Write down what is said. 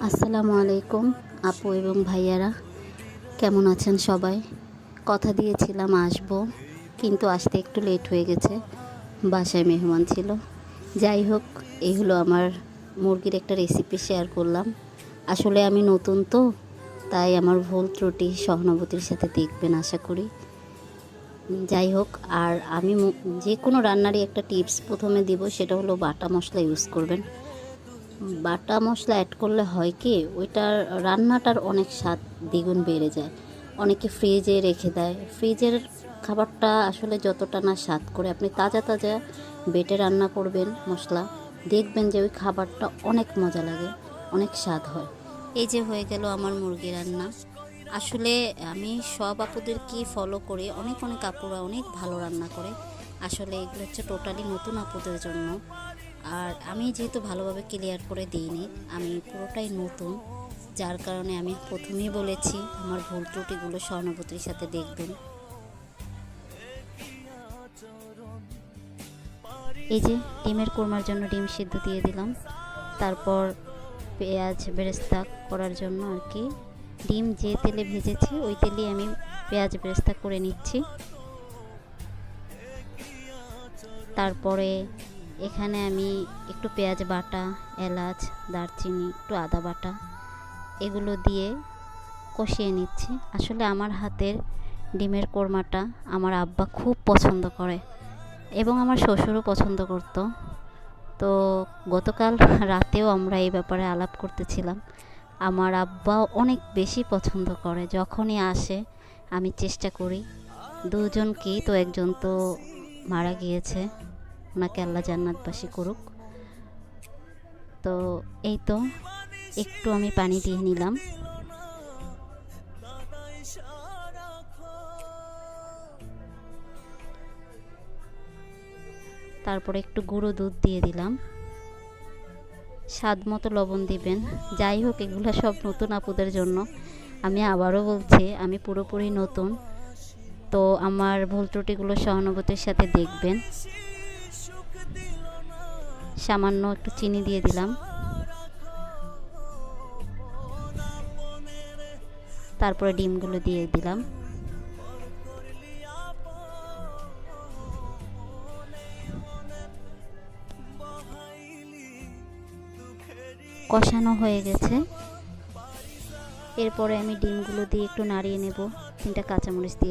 আসসালামু আলাইকুম আপু এবং ভাইয়ারা, কেমন আছেন সবাই? কথা দিয়েছিলাম আসবো, কিন্তু আসতে একটু লেট হয়ে গেছে, বাসায় মেহমান ছিল। যাই হোক, এই হলো আমার মুরগির একটা রেসিপি শেয়ার করলাম। আসলে আমি নতুন তো, তাই আমার ভুল ত্রুটি সহানুভূতির সাথে দেখবেন আশা করি। যাই হোক, আর আমি যে কোনো রান্নারই একটা টিপস প্রথমে দিব, সেটা হলো বাটা মশলা ইউজ করবেন। বাটা মশলা অ্যাড করলে হয় কি, ওইটার রান্নাটার অনেক স্বাদ দ্বিগুণ বেড়ে যায়। অনেকে ফ্রিজে রেখে দেয়, ফ্রিজের খাবারটা আসলে যতটা না স্বাদ করে, আপনি তাজা তাজা বেটে রান্না করবেন মশলা, দেখবেন যে ওই খাবারটা অনেক মজা লাগে, অনেক স্বাদ হয়। এই যে হয়ে গেল আমার মুরগি রান্না। আসলে আমি সব আপুদের কি ফলো করি, অনেক আপুরা অনেক ভালো রান্না করে। আসলে এগুলো হচ্ছে টোটালি নতুন আপুদের জন্য। আর আমি যেহেতু ভালোভাবে ক্লিয়ার করে দিইনি, আমি পুরোটাই নতুন, যার কারণে আমি প্রথমেই বলেছি আমার ভুল ত্রুটিগুলো সহানুভূতির সাথে দেখবেন। এই যে ডিমের কোরমার জন্য ডিম সিদ্ধ দিয়ে দিলাম, তারপর পেঁয়াজ বেরেস্তা করার জন্য আর কি ডিম যে তেলে ভেজেছি ওই তেলেই আমি পেঁয়াজ বেরেস্তা করে নিচ্ছি। তারপরে এখানে আমি একটু পেঁয়াজ বাটা, এলাচ, দারচিনি, একটু আদা বাটা এগুলো দিয়ে কষিয়ে নিচ্ছি। আসলে আমার হাতের ডিমের কোরমাটা আমার আব্বা খুব পছন্দ করে এবং আমার শ্বশুরও পছন্দ করত। তো গতকাল রাতেও আমরা এই ব্যাপারে আলাপ করতেছিলাম। আমার আব্বা অনেক বেশি পছন্দ করে, যখনই আসে আমি চেষ্টা করি। দুজনকেই, তো একজন তো মারা গিয়েছে, ওনাকে আল্লাহ জান্নাতবাসী করুক। তো এই তো একটু আমি পানি দিয়ে নিলাম। তারপরে একটু গুঁড়ো দুধ দিয়ে দিলাম, স্বাদ মতো লবণ দিবেন। যাই হোক, এগুলো সব নতুন আপুদের জন্য। আমি আবারও বলছি, আমি পুরোপুরি নতুন, তো আমার ভুল ত্রুটিগুলো সহানুভূতির সাথে দেখবেন। সামান্য একটু চিনি দিয়ে দিলাম, তারপরে ডিমগুলো দিয়ে দিলাম। কষানো হয়ে গেছে, এরপরে আমি ডিমগুলো দিয়ে একটু নাড়িয়ে নেব, 3টা কাঁচামরিচ দিয়ে